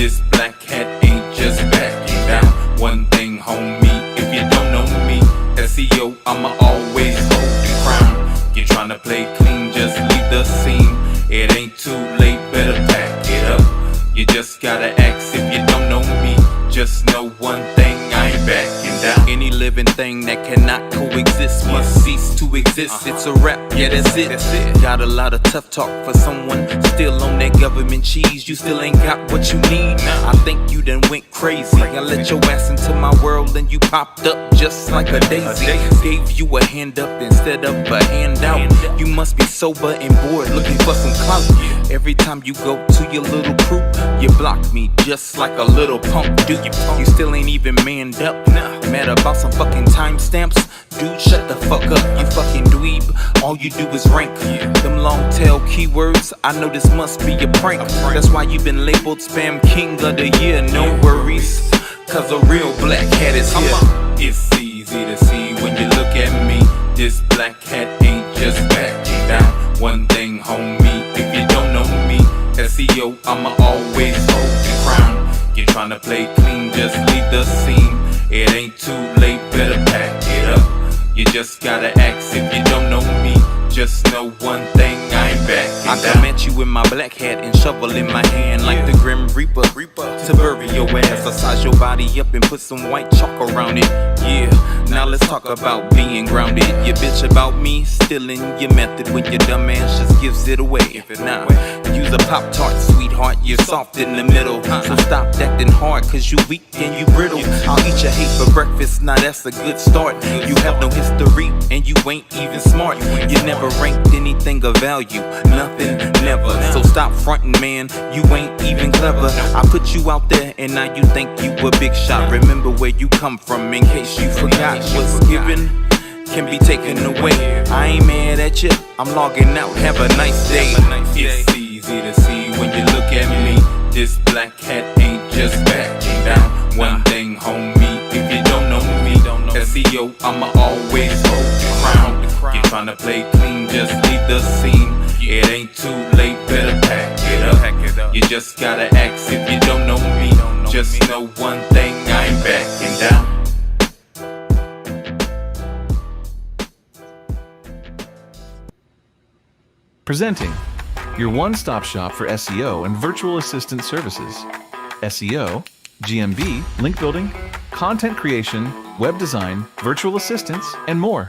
This black hat ain't just backing down. One thing, homie, if you don't know me, SEO, I'ma always hold the crown. You're trying to play clean, just leave the scene. It ain't too late, better pack it up. You just gotta ask if you don't know me. Just know one thing, I ain't backing down. Any living thing that cannot coexist must cease to exist. It's a rap, yeah, that's it. Got a lot of tough talk for someone still on that government cheese. You still ain't got what you need. I think you done went crazy. I let your ass into my world and you popped up just like a daisy. Gave you a hand up instead of a handout. You must be sober and bored, looking for some clout. Every time you go to your little crew, you block me just like a little punk. Dude, you still ain't even manned up. Mad about some fucking timestamps? Dude, shut the fuck up, you fucking dweeb. All you do is rank them long tail keywords. I know this must be a prank. That's why you been labeled Spam King of the Year. No worries, cause a real black hat is here. It's easy to see when you look at me. This black hat ain't just backing down. One thing, homie, if you don't know me, SEO, I'ma always hold the crown. You're trying to play clean, just leave the scene. It ain't too late, better pack it up. You just gotta ask if you don't know me. Just know one thing, I ain't backing down. I come at you with my black hat and shovel in my hand like the Grim Reaper to bury your ass. I size your body up and put some white chalk around it. Yeah, now let's talk about being grounded. You bitch about me stealing your method when your dumb ass just gives it away. If not, use a Pop-Tart, sweetheart, you're soft in the middle. So stop acting hard, cause you weak and you brittle. I'll eat your hate for breakfast, now that's a good start. You have no history and you ain't even smart. You never ranked anything of value, nothing, never. So stop fronting, man, you ain't even clever. I put you out there and now you think you a big shot. Remember where you come from in case you forgot. What's given can be taken away. I ain't mad at you, I'm logging out, have a nice day. It's easy to see when you look at me. This black hat ain't just backing down. One thing, homie, if you don't know me, SEO, I'ma always hold the crown. You're trying to play clean, just leave the scene. It ain't too late, better pack it up. You just gotta ask if you don't know me. Just know one thing, I ain't backing down. Presenting your one-stop shop for SEO and virtual assistant services. SEO, GMB, link building, content creation, web design, virtual assistants, and more.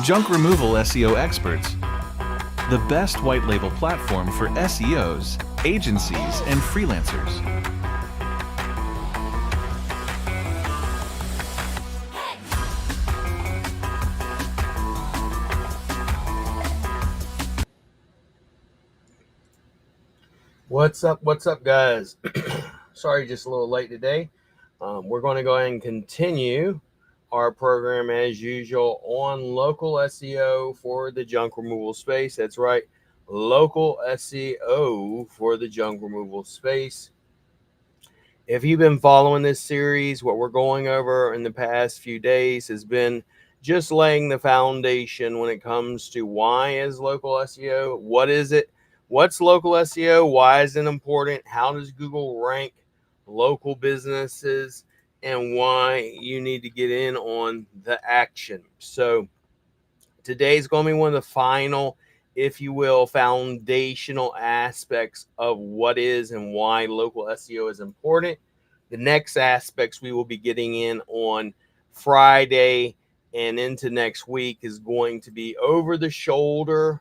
Junk removal SEO experts. The best white label platform for SEOs, agencies, and freelancers. What's up, guys? Sorry, just a little late today. We're going to go ahead and continue our program as usual on local SEO for the junk removal space. That's right, local SEO for the junk removal space. If you've been following this series, what we're going over in the past few days has been just laying the foundation when it comes to why is local SEO, what is it? What's local SEO? Why is it important? How does Google rank local businesses? And why you need to get in on the action. So today's going to be one of the final, if you will, foundational aspects of what is and why local SEO is important. The next aspects we will be getting in on Friday and into next week is going to be over the shoulder,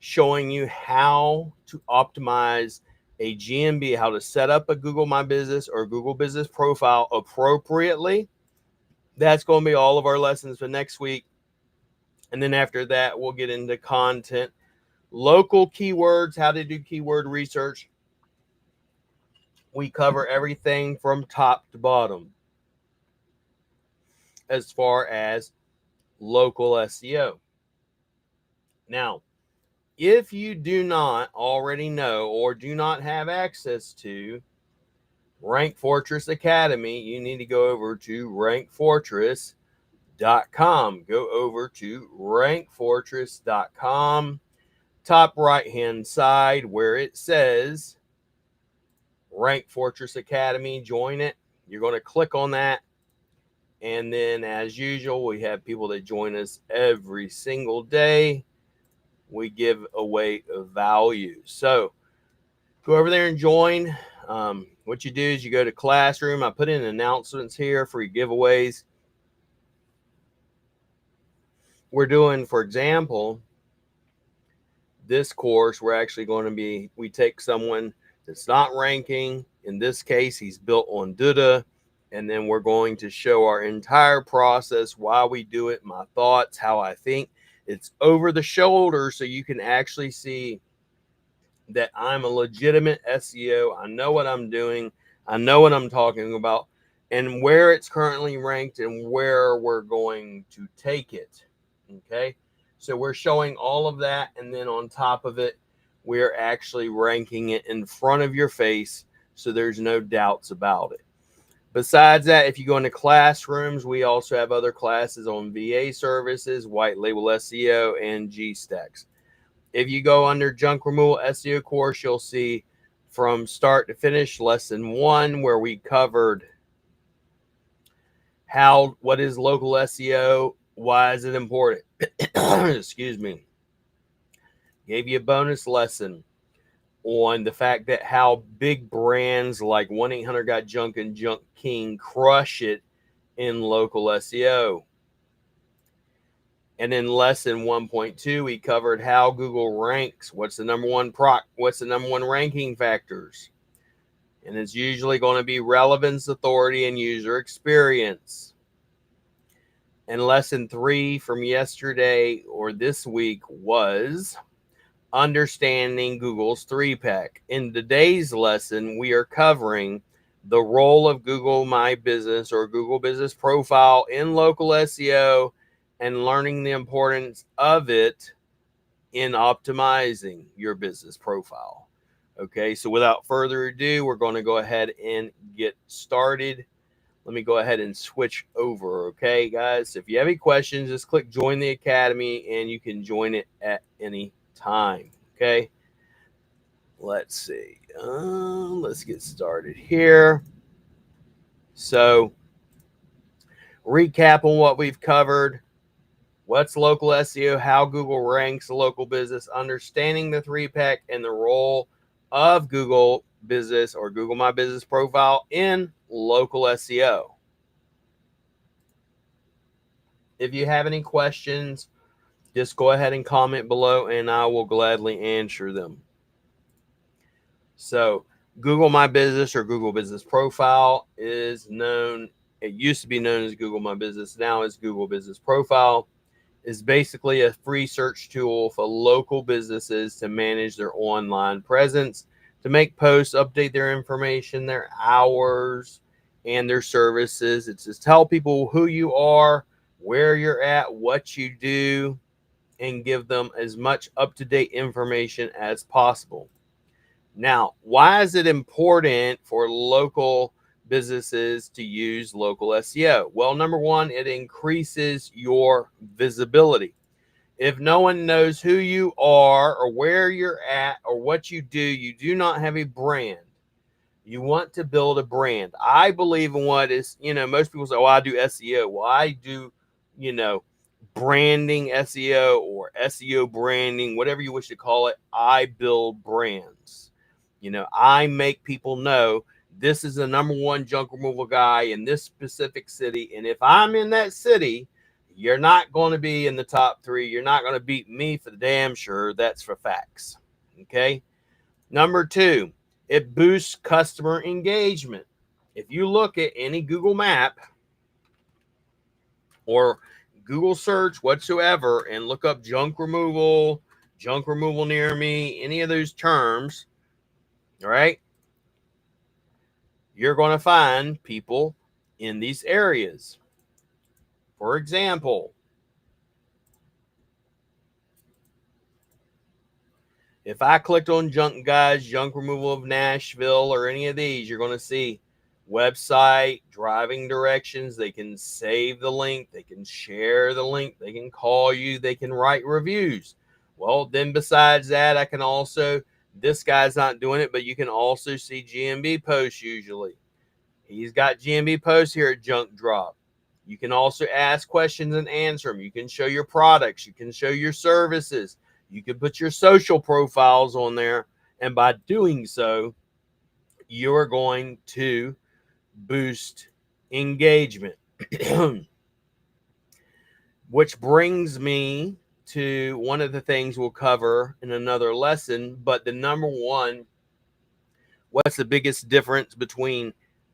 showing you how to optimize a GMB, how to set up a Google My Business or Google Business profile appropriately. That's going to be all of our lessons for next week. And then after that, we'll get into content, local keywords, how to do keyword research. We cover everything from top to bottom as far as local SEO. Now, if you do not already know or do not have access to Rank Fortress Academy, you need to go over to rankfortress.com. Go over to rankfortress.com. Top right hand side where it says Rank Fortress Academy, join it. You're going to click on that. And then, as usual, we have people that join us every single day. We give away value. So go over there and join. What you do is you go to Classroom. I put in announcements here for your giveaways. We're doing, for example, this course, we're actually going to be, we take someone that's not ranking. In this case, he's built on Duda. And then we're going to show our entire process, why we do it, my thoughts, how I think. It's over the shoulder, so you can actually see that I'm a legitimate SEO. I know what I'm doing. I know what I'm talking about and where it's currently ranked and where we're going to take it. Okay. So we're showing all of that. And then on top of it, we're actually ranking it in front of your face. So there's no doubts about it. Besides that, if you go into Classrooms, we also have other classes on VA services, white label SEO, and GStacks. If you go under Junk Removal SEO course, you'll see from start to finish lesson 1, where we covered what is local SEO, why is it important? Excuse me. Gave you a bonus lesson on the fact that how big brands like 1-800-GOT-JUNK and Junk King crush it in local SEO. And in lesson 1.2, we covered how Google ranks. What's the number one ranking factors? And it's usually going to be relevance, authority, and user experience. And lesson 3 from yesterday or this week was understanding Google's 3-pack. In today's lesson, we are covering the role of Google My Business or Google Business Profile in local SEO and learning the importance of it in optimizing your business profile. Okay, so without further ado, we're going to go ahead and get started. Let me go ahead and switch over. Okay, guys, if you have any questions, just click Join the Academy and you can join it at any time. Okay, let's see. Let's get started here. So, recap on what we've covered. What's local SEO? How Google ranks a local business? Understanding the 3-pack and the role of Google Business or Google My Business Profile in local SEO. If you have any questions, just go ahead and comment below and I will gladly answer them. So Google My Business or Google Business Profile is known, it used to be known as Google My Business, now is Google Business Profile, is basically a free search tool for local businesses to manage their online presence, to make posts, update their information, their hours, and their services. It's just tell people who you are, where you're at, what you do, and give them as much up-to-date information as possible. Now, why is it important for local businesses to use local SEO? Well, number one, it increases your visibility. If no one knows who you are or where you're at or what you do not have a brand. You want to build a brand. I believe in what is, most people say, oh, I do SEO. Well, I do, branding SEO or SEO branding, whatever you wish to call it. I build brands. I make people know this is the number one junk removal guy in this specific city. And if I'm in that city, you're not going to be in the top 3. You're not going to beat me for the damn sure. That's for facts. Okay. Number 2, it boosts customer engagement. If you look at any Google map or Google search whatsoever and look up junk removal near me, any of those terms, all right, you're going to find people in these areas. For example, if I clicked on Junk Guys, Junk Removal of Nashville, or any of these, you're going to see website, driving directions. They can save the link. They can share the link. They can call you. They can write reviews. Well, then besides that, I can also This guy's not doing it, but you can also see GMB posts usually. He's got GMB posts here at Junk Drop. You can also ask questions and answer them. You can show your products. You can show your services. You can put your social profiles on there. And by doing so, you're going to boost engagement. Which brings me to one of the things we'll cover in another lesson. But the number one, what's the biggest difference between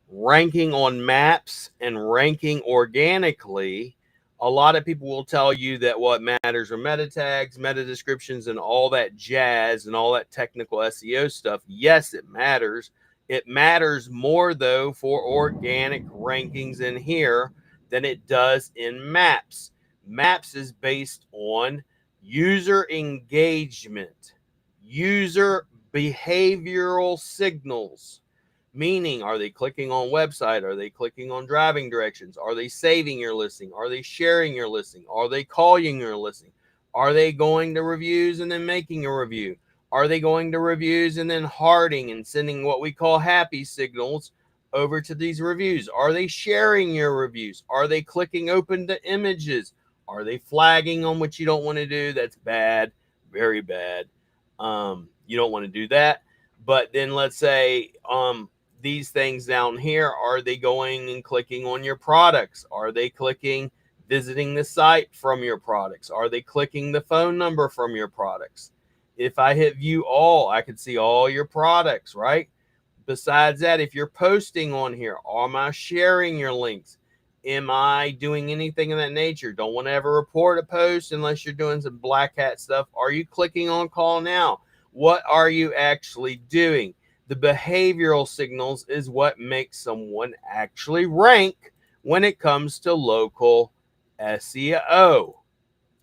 ranking on maps and ranking organically? A lot of people will tell you that what matters are meta tags, meta descriptions, and all that jazz and all that technical SEO stuff. Yes, it matters. It matters more, though, for organic rankings in here than it does in maps. Maps is based on user engagement, user behavioral signals. Meaning, are they clicking on website? Are they clicking on driving directions? Are they saving your listing? Are they sharing your listing? Are they calling your listing? Are they going to reviews and then making a review? Are they going to reviews and then hearting and sending what we call happy signals over to these reviews? Are they sharing your reviews? Are they clicking open to images? Are they flagging on what you don't want to do? That's bad, very bad. You don't want to do that. But then let's say these things down here, are they going and clicking on your products? Are they clicking visiting the site from your products? Are they clicking the phone number from your products? If I hit view all, I can see all your products, right? Besides that, if you're posting on here, am I sharing your links? Am I doing anything of that nature? Don't want to ever report a post unless you're doing some black hat stuff. Are you clicking on call now? What are you actually doing? The behavioral signals is what makes someone actually rank when it comes to local SEO,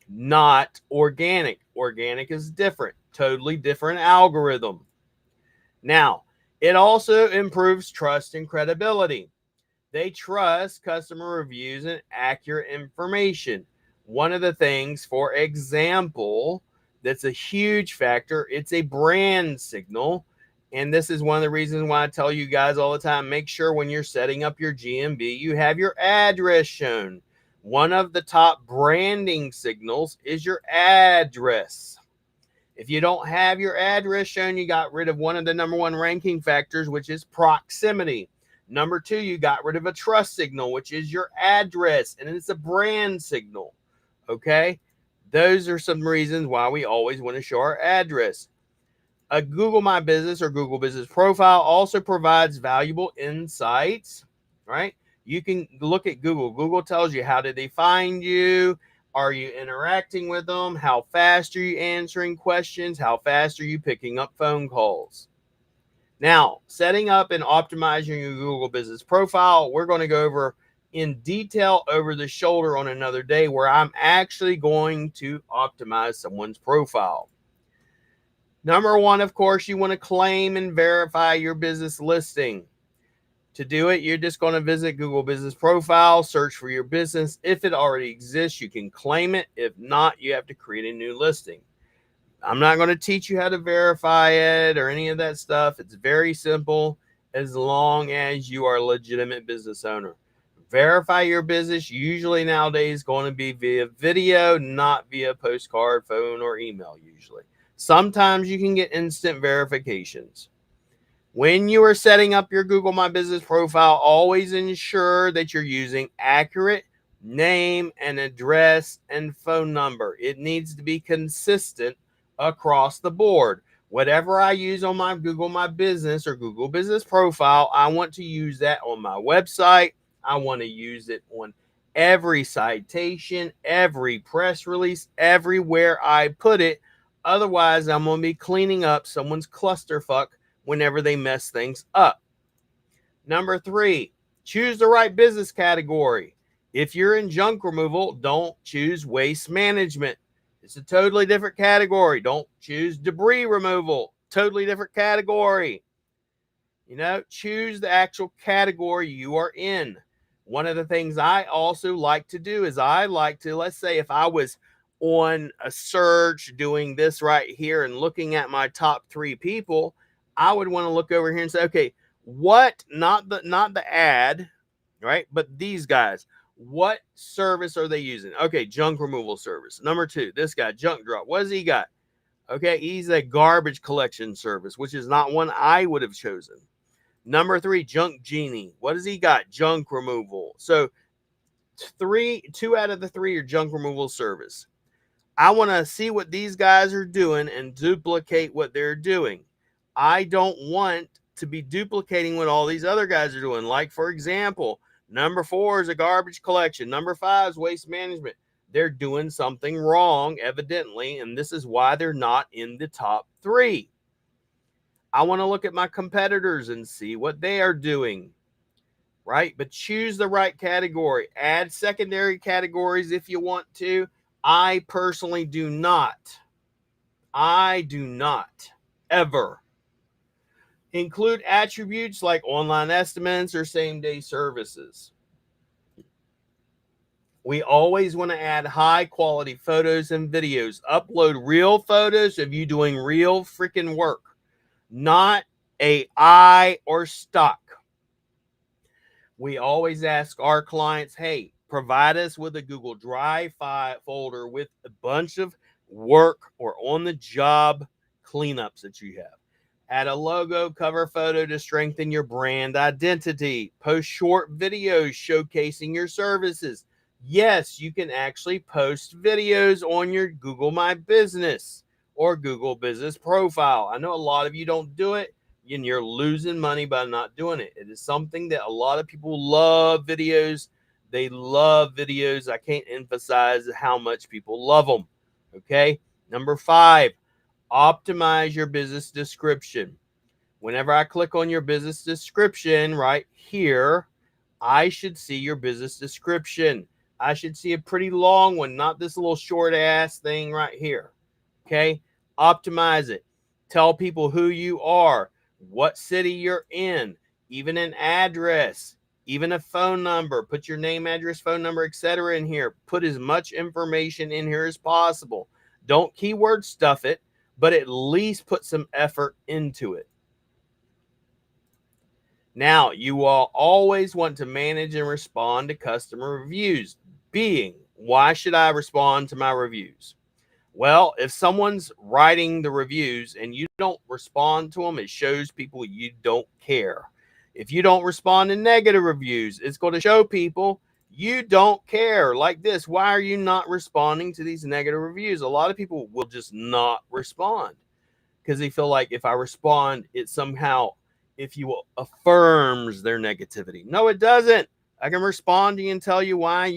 not organic. Organic is different, totally different algorithm. Now, it also improves trust and credibility. They trust customer reviews and accurate information. One of the things, for example, that's a huge factor, it's a brand signal. And this is one of the reasons why I tell you guys all the time, make sure when you're setting up your GMB, you have your address shown. One of the top branding signals is your address. If you don't have your address shown, you got rid of one of the number one ranking factors, which is proximity. Number two, you got rid of a trust signal, which is your address, and it's a brand signal. Okay? Those are some reasons why we always want to show our address. A Google My Business or Google Business Profile also provides valuable insights, right? You can look at Google. Google tells you, how did they find you? Are you interacting with them? How fast are you answering questions? How fast are you picking up phone calls? Now, setting up and optimizing your Google Business Profile, we're going to go over in detail over the shoulder on another day, where I'm actually going to optimize someone's profile. Number one, of course, you want to claim and verify your business listing. To do it, you're just going to visit Google Business Profile, search for your business. If it already exists, you can claim it. If not, you have to create a new listing. I'm not going to teach you how to verify it or any of that stuff. It's very simple as long as you are a legitimate business owner. Verify your business, usually nowadays going to be via video, not via postcard, phone, or email usually. Sometimes you can get instant verifications. When you are setting up your Google My Business Profile, always ensure that you're using accurate name and address and phone number. It needs to be consistent across the board. Whatever I use on my Google My Business or Google Business Profile, I want to use that on my website. I want to use it on every citation, every press release, everywhere I put it. Otherwise, I'm going to be cleaning up someone's clusterfuck whenever they mess things up. Number three, choose the right business category. If you're in junk removal, don't choose waste management. It's a totally different category. Don't choose debris removal. Totally different category. Choose the actual category you are in. One of the things I also like to do is I like to, let's say if I was on a search doing this right here and looking at my top 3 people, I would want to look over here and say, okay, what, not the ad, right? But these guys, what service are they using? Okay, junk removal service. Number 2, this guy, junk drop. What has he got? Okay, he's a garbage collection service, which is not one I would have chosen. Number 3, Junk Genie. What has he got? Junk removal. So 2 out of the 3 are junk removal service. I want to see what these guys are doing and duplicate what they're doing. I don't want to be duplicating what all these other guys are doing. Like, for example, number 4 is a garbage collection. Number 5 is waste management. They're doing something wrong, evidently, and this is why they're not in the top 3. I want to look at my competitors and see what they are doing, right? But choose the right category. Add secondary categories if you want to. I personally do not. I do not ever include attributes like online estimates or same-day services. We always want to add high-quality photos and videos. Upload real photos of you doing real freaking work, not AI or stock. We always ask our clients, hey, provide us with a Google Drive folder with a bunch of work or on-the-job cleanups that you have. Add a logo, cover photo to strengthen your brand identity. Post short videos showcasing your services. Yes, you can actually post videos on your Google My Business or Google Business Profile. I know a lot of you don't do it, and you're losing money by not doing it. It is something that a lot of people love videos. They love videos. I can't emphasize how much people love them. Okay. Number 5, optimize your business description. Whenever I click on your business description right here, I should see your business description. I should see a pretty long one, not this little short ass thing right here. Okay. Optimize it. Tell people who you are, what city you're in, even an address, even a phone number. Put your name, address, phone number, etc. in here. Put as much information in here as possible. Don't keyword stuff it, but at least put some effort into it. Now, you will always want to manage and respond to customer reviews. Why should I respond to my reviews? Well, if someone's writing the reviews and you don't respond to them, it shows people you don't care. If you don't respond to negative reviews, it's going to show people you don't care. Like this, why are you not responding to these negative reviews? A lot of people will just not respond because they feel like if I respond, it somehow, if you will, affirms their negativity. No, it doesn't. I can respond to you and tell you why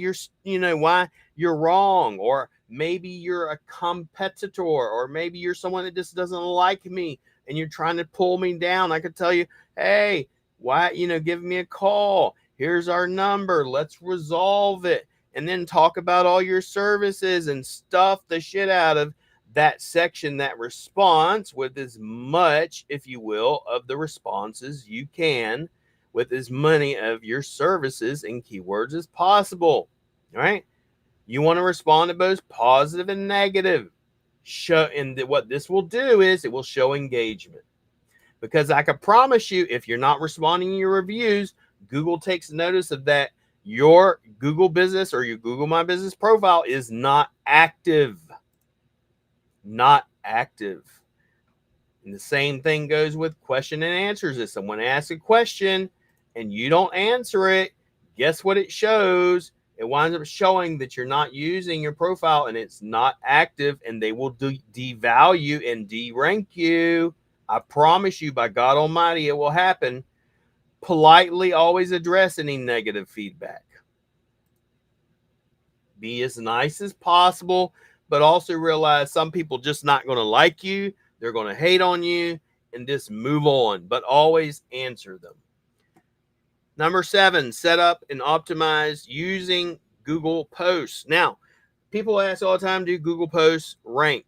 why you're wrong, or maybe you're a competitor, or maybe you're someone that just doesn't like me and you're trying to pull me down. I could tell you, hey, why, give me a call. Here's our number. Let's resolve it. And then talk about all your services and stuff the shit out of that section, that response, with as much, if you will, of the responses you can, with as many of your services and keywords as possible. All right. You want to respond to both positive and negative. What this will do is it will show engagement. Because I can promise you, if you're not responding to your reviews, Google takes notice of that. Your Google Business or your Google My Business profile is not active. Not active. And the same thing goes with question and answers. If someone asks a question and you don't answer it, guess what it shows? It winds up showing that you're not using your profile and it's not active, and they will devalue and de-rank you. I promise you, by God Almighty, it will happen. Politely always address any negative feedback. Be as nice as possible, but also realize some people just not going to like you. They're going to hate on you, and just move on, but always answer them. Number 7, set up and optimize using Google Posts. Now, people ask all the time, do Google Posts rank?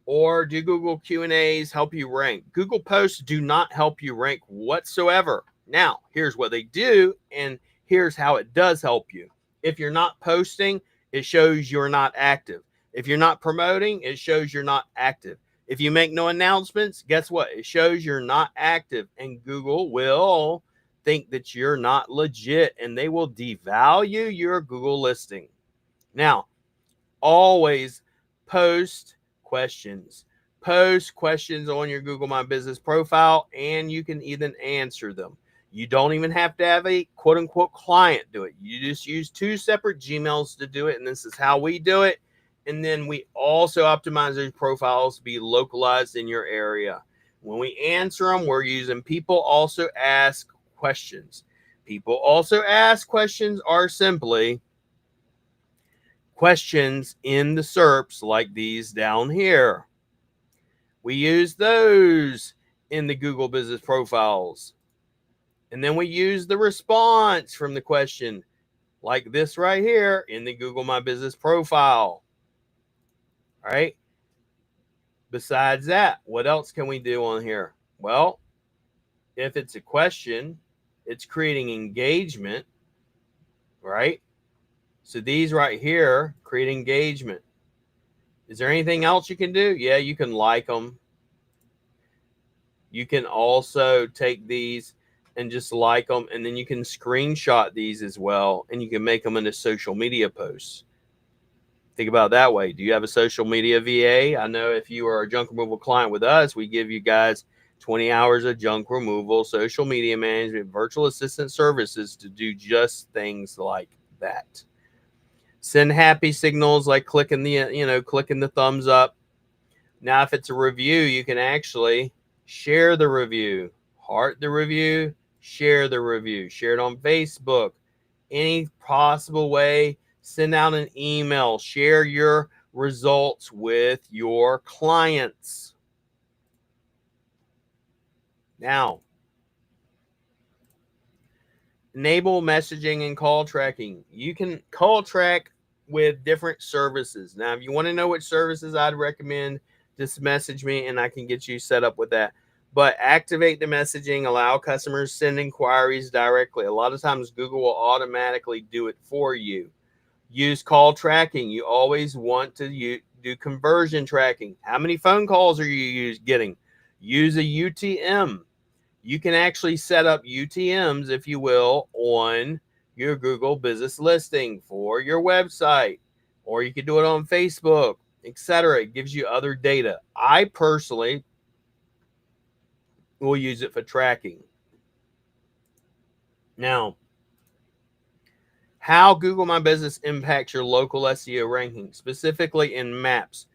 Or do Google Q&As help you rank? Google Posts do not help you rank whatsoever. Now, here's what they do, and here's how it does help you. If you're not posting, it shows you're not active. If you're not promoting, it shows you're not active. If you make no announcements, guess what? It shows you're not active, and Google will think that you're not legit, and they will devalue your Google listing. Now, always post questions. Post questions on your Google My Business profile, and you can even answer them. You don't even have to have a quote unquote client do it. You just use 2 separate Gmails to do it, and this is how we do it. And then we also optimize those profiles to be localized in your area. When we answer them, we're using people also ask questions. People also ask questions are simply questions in the SERPs like these down here. We use those in the Google business profiles. And then we use the response from the question like this right here in the Google My Business profile. All right. Besides that, what else can we do on here? Well, if it's a question, it's creating engagement, right? So these right here create engagement. Is there anything else you can do? Yeah, you can like them. You can also take these and just like them, and then you can screenshot these as well, and you can make them into social media posts. Think about it that way. Do you have a social media VA? I know if you are a junk removal client with us, we give you guys 20 hours of junk removal, social media management, virtual assistant services to do just things like that. Send happy signals like clicking the thumbs up. Now, if it's a review, you can actually share the review, heart the review, share the review, share it on Facebook, any possible way. Send out an email, share your results with your clients. Now, enable messaging and call tracking. You can call track with different services. Now, if you want to know which services I'd recommend, just message me and I can get you set up with that. But activate the messaging, allow customers to send inquiries directly. A lot of times Google will automatically do it for you. Use call tracking. You always want to do conversion tracking. How many phone calls are you getting? Use a UTM. You can actually set up UTMs, if you will, on your Google business listing for your website, or you can do it on Facebook, etc. It gives you other data. I personally will use it for tracking. Now, how Google My Business impacts your local SEO ranking, specifically in maps.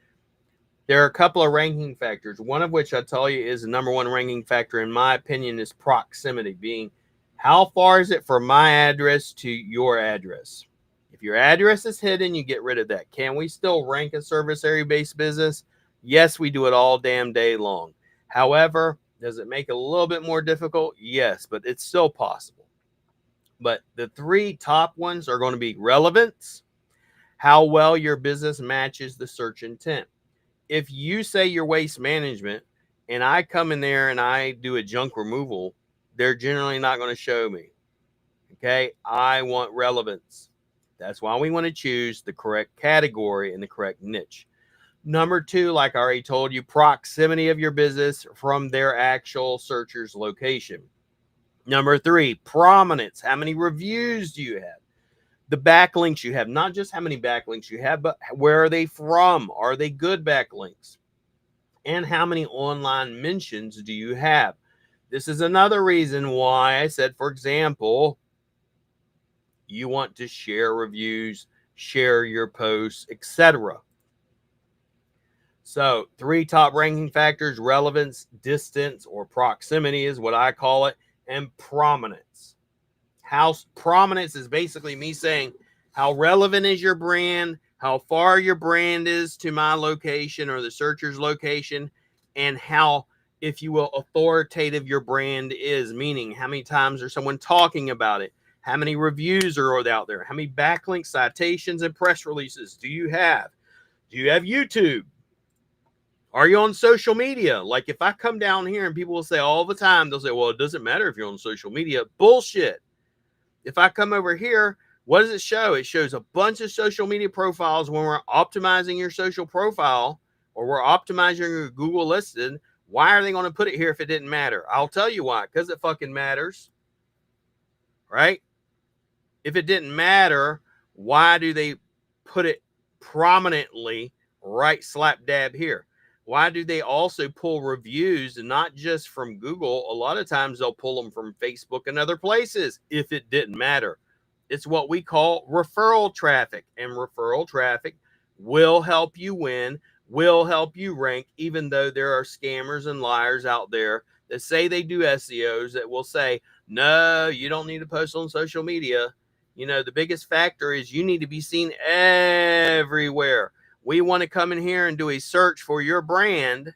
There are a couple of ranking factors, one of which I tell you is the number one ranking factor, in my opinion, is proximity, being how far is it from my address to your address. If your address is hidden, you get rid of that. Can we still rank a service area-based business? Yes, we do it all damn day long. However, does it make it a little bit more difficult? Yes, but it's still possible. But the 3 top ones are going to be relevance, how well your business matches the search intent. If you say you're waste management and I come in there and I do a junk removal, they're generally not going to show me. Okay, I want relevance. That's why we want to choose the correct category and the correct niche. Number 2, like I already told you, proximity of your business from their actual searcher's location. Number 3, prominence. How many reviews do you have? The backlinks you have, not just how many backlinks you have, but where are they from? Are they good backlinks? And how many online mentions do you have? This is another reason why I said, for example, you want to share reviews, share your posts, etc. So 3 top ranking factors: relevance, distance, or proximity is what I call it, and prominence. How prominence is basically me saying how relevant is your brand, how far your brand is to my location or the searcher's location, and how, if you will, authoritative your brand is, meaning how many times is someone talking about it, how many reviews are out there, how many backlinks, citations, and press releases do you have? Do you have YouTube? Are you on social media? Like if I come down here and people will say all the time, they'll say, well, it doesn't matter if you're on social media. Bullshit. If I come over here, What does it show? It shows a bunch of social media profiles. When we're optimizing your social profile or we're optimizing your Google listing, why are they going to put it here if it didn't matter? I'll tell you why. Because it fucking matters. Right? If it didn't matter, why do they put it prominently right slap dab here? Why do they also pull reviews, and not just from Google? A lot of times they'll pull them from Facebook and other places if it didn't matter. It's what we call referral traffic, and referral traffic will help you win, will help you rank, even though there are scammers and liars out there that say they do SEOs that will say, no, you don't need to post on social media. You know, the biggest factor is you need to be seen everywhere. We want to come in here and do a search for your brand.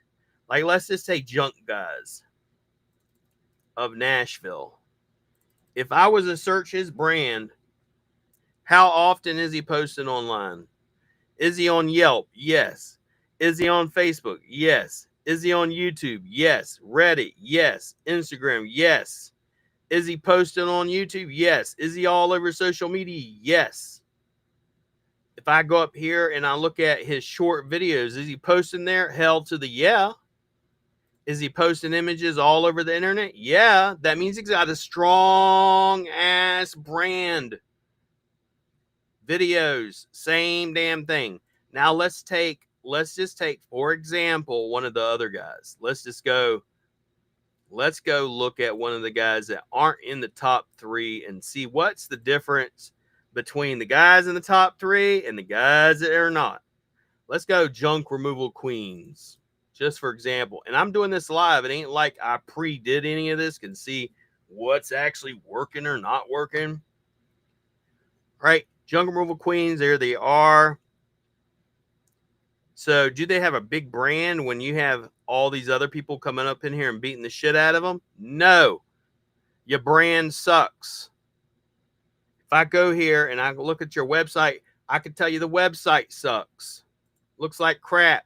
Like, let's just say Junk Guys of Nashville. If I was to search his brand, how often is he posting online? Is he on Yelp? Yes. Is he on Facebook? Yes. Is he on YouTube? Yes. Reddit? Yes. Instagram? Yes. Is he posting on YouTube? Yes. Is he all over social media? Yes. If I go up here and I look at his short videos, is he posting there? Hell to the yeah. Is he posting images all over the internet? Yeah. That means he's got a strong ass brand. Videos, same damn thing. Now let's just take, for example, one of the other guys. Let's go look at one of the guys that aren't in the top 3 and see what's the difference between the guys in the top 3 and the guys that are not. Let's go Junk Removal Queens, just for example. And I'm doing this live. It ain't like I pre-did any of this, can see what's actually working or not working. Right? Junk Removal Queens, there they are. So do they have a big brand when you have all these other people coming up in here and beating the shit out of them? No. Your brand sucks. If I go here and I look at your website, I can tell you the website sucks. Looks like crap.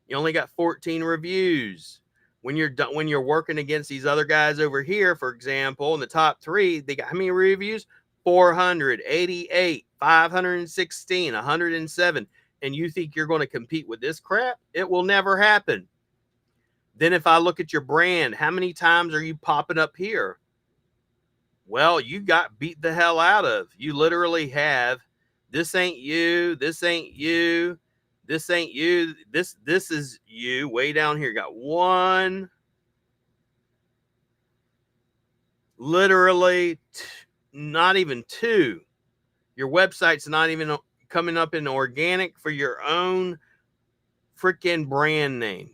You only got 14 reviews. When you're working against these other guys over here, for example, in the top 3, they got how many reviews? 488, 516, 107. And you think you're going to compete with this crap? It will never happen. Then if I look at your brand, how many times are you popping up here? Well, you got beat the hell out of. You literally have, this ain't you, this ain't you, this ain't you, this is you way down here. Got one, literally not even 2. Your website's not even coming up in organic for your own freaking brand name.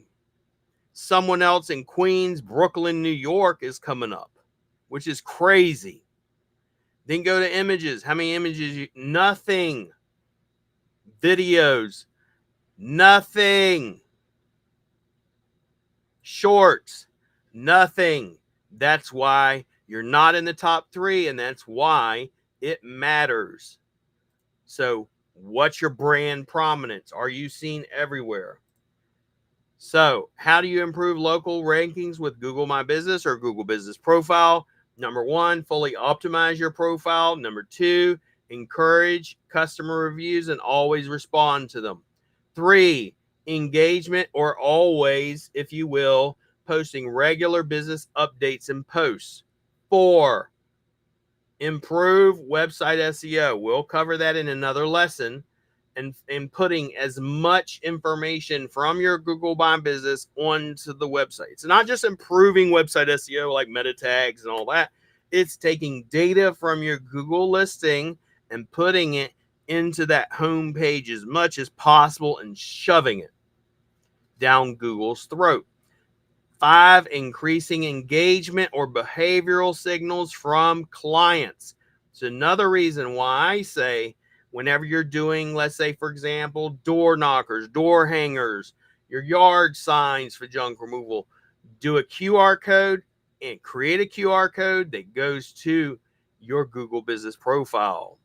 Someone else in Queens, Brooklyn, New York is coming up, which is crazy. Then go to images. How many images? Nothing. Videos. Nothing. Shorts. Nothing. That's why you're not in the top 3, and that's why it matters. So what's your brand prominence? Are you seen everywhere? So how do you improve local rankings with Google My Business or Google Business Profile? Number 1, fully optimize your profile. Number 2, encourage customer reviews and always respond to them. 3, engagement, or always, if you will, posting regular business updates and posts. 4, improve website SEO. We'll cover that in another lesson. And putting as much information from your Google My Business onto the website. It's not just improving website SEO like meta tags and all that. It's taking data from your Google listing and putting it into that home page as much as possible and shoving it down Google's throat. 5, increasing engagement or behavioral signals from clients. It's another reason why I say, whenever you're doing, let's say, for example, door knockers, door hangers, your yard signs for junk removal, do a QR code and create a QR code that goes to your Google Business Profile.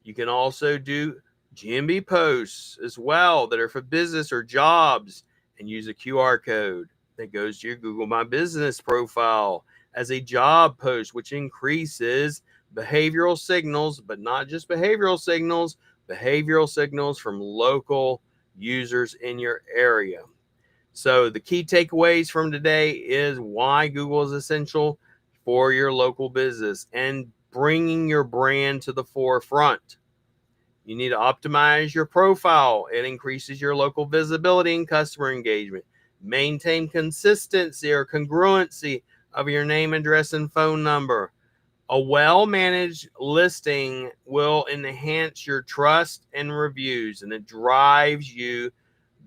You can also do GMB posts as well that are for business or jobs and use a QR code that goes to your Google My Business Profile as a job post, which increases behavioral signals, but not just behavioral signals from local users in your area. So the key takeaways from today is why Google is essential for your local business and bringing your brand to the forefront. You need to optimize your profile. It increases your local visibility and customer engagement. Maintain consistency or congruency of your name, address, and phone number. A well-managed listing will enhance your trust and reviews, and it drives you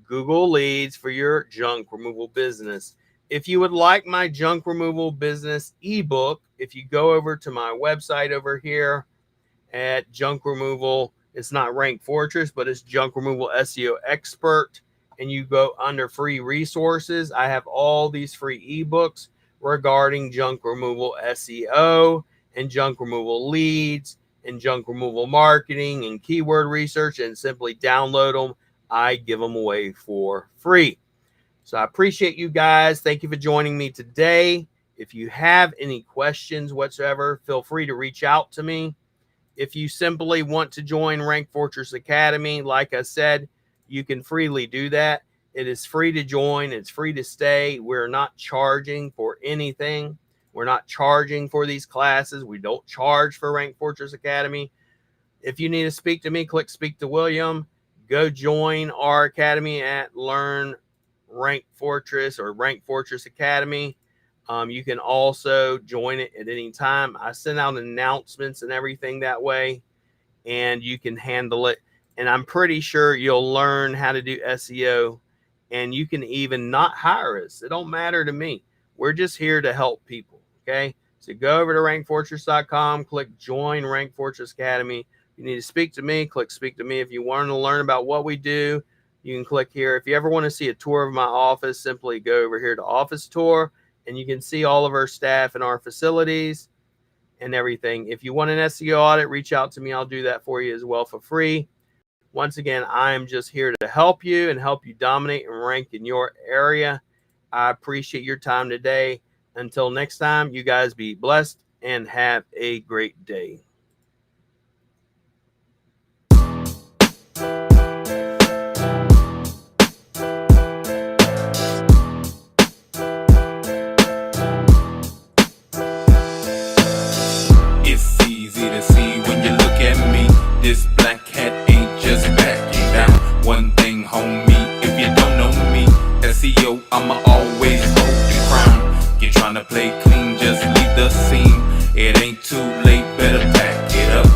Google leads for your junk removal business. If you would like my junk removal business ebook, if you go over to my website over here at Junk Removal, it's not Rank Fortress, but it's Junk Removal SEO Expert, and you go under free resources. I have all these free ebooks regarding junk removal SEO and junk removal leads and junk removal marketing and keyword research, and simply download them. I give them away for free. So I appreciate you guys. Thank you for joining me today. If you have any questions whatsoever, feel free to reach out to me. If you simply want to join Rank Fortress Academy, like I said, you can freely do that. It is free to join. It's free to stay. We're not charging for anything. We're not charging for these classes. We don't charge for Rank Fortress Academy. If you need to speak to me, click Speak to William. Go join our academy at Learn Rank Fortress or Rank Fortress Academy. You can also join it at any time. I send out announcements and everything that way, and you can handle it. And I'm pretty sure you'll learn how to do SEO, and you can even not hire us. It don't matter to me. We're just here to help people, okay? So go over to rankfortress.com, click Join Rank Fortress Academy. If you need to speak to me, click Speak to Me. If you want to learn about what we do, you can click here. If you ever want to see a tour of my office, simply go over here to Office Tour, and you can see all of our staff and our facilities and everything. If you want an SEO audit, reach out to me. I'll do that for you as well for free. Once again, I am just here to help you and help you dominate and rank in your area. I appreciate your time today. Until next time, you guys be blessed and have a great day. It's easy to see when you look at me. This black hat ain't just backing down. One thing, homie, if you don't know me, SEO, I'ma always hold the crown. You're trying to play clean, just leave the scene. It ain't too late, better pack it up.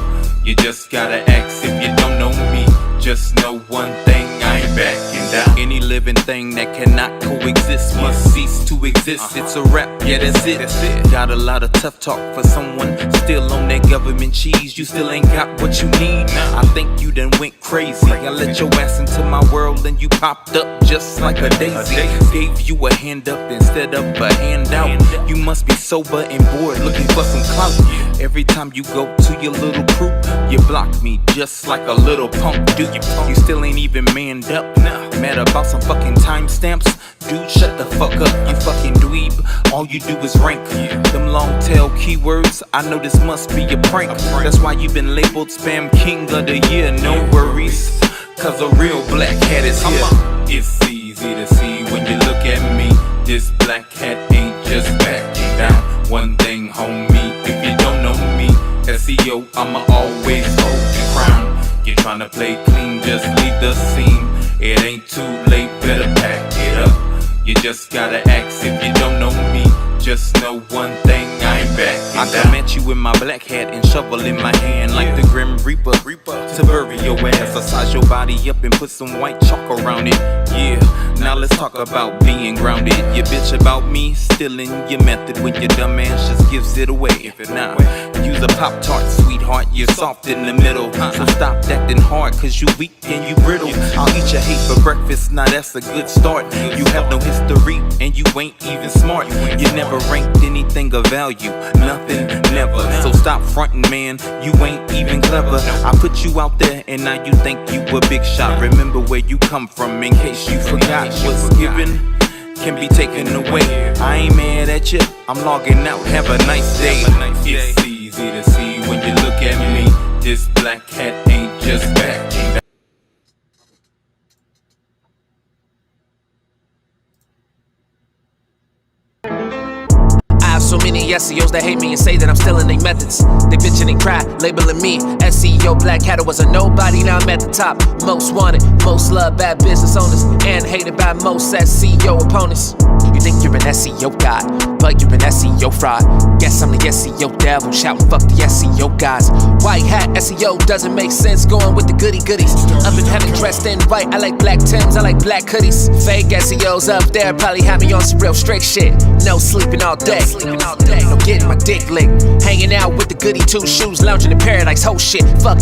You just gotta ask if you don't know me. Just know one thing, I ain't backing down. Any living thing that cannot coexist must cease to exist. It's a rap, yeah, that's it. Got a lot of tough talk for someone still on that government cheese. You still ain't got what you need. I think you done went crazy. I let your ass into my world and you popped up just like a daisy. Gave you a hand up instead of a handout. You must be sober and bored, looking for some clout. Every time you go to your little crew, you block me just like a little punk dude. You still ain't even manned up. Mad about some fucking timestamps. Dude, shut the fuck up, you fucking dweeb. All you do is rank them long tail keywords. I know this must be a prank. That's why you've been labeled Spam King of the Year. No worries, cause a real black hat is here. It's easy to see when you look at me. This black hat ain't just backing down. One thing, homie, if you don't know me, SEO, I'ma always hold the crown. You're trying to play clean, just leave the scene. It ain't too late, better pack it up. You just gotta ask if you don't know me. Just know one thing, I ain't backing down. I come at you with my black hat and shovel in my hand like the Grim Reaper to bury your ass. I size your body up and put some white chalk around it. Yeah, now let's talk about being grounded. You bitch about me stealing your method when your dumb ass just gives it away. Now, use a Pop-Tart, sweetheart, you're soft in the middle. So stop acting hard cause you weak and you brittle. I'll eat your hate for breakfast, now that's a good start. You have no history and you ain't even smart. You never ranked anything of value, nothing, never. So stop fronting, man, you ain't even clever. I put you out there and now you think you a big shot. Remember where you come from in case you forgot what's given can be taken away. I ain't mad at you, I'm logging out, have a nice day. It's easy to see when you look at me. This black hat ain't just backing. So many SEOs that hate me and say that I'm stealing their methods. They bitchin' and cry, labeling me SEO Black Hat. Was a nobody, now I'm at the top. Most wanted, most loved, bad business owners, and hated by most SEO opponents. You think you're an SEO god, but you're an SEO fraud. Guess I'm the SEO devil, shouting fuck the SEO guys. White hat SEO doesn't make sense, going with the goody goodies. Up in heaven dressed in white, I like black Tims, I like black hoodies. Fake SEOs up there probably have me on some real strict shit. No sleeping all day. No getting my dick licked. Hanging out with the goody two shoes, lounging in paradise, whole shit. Fuck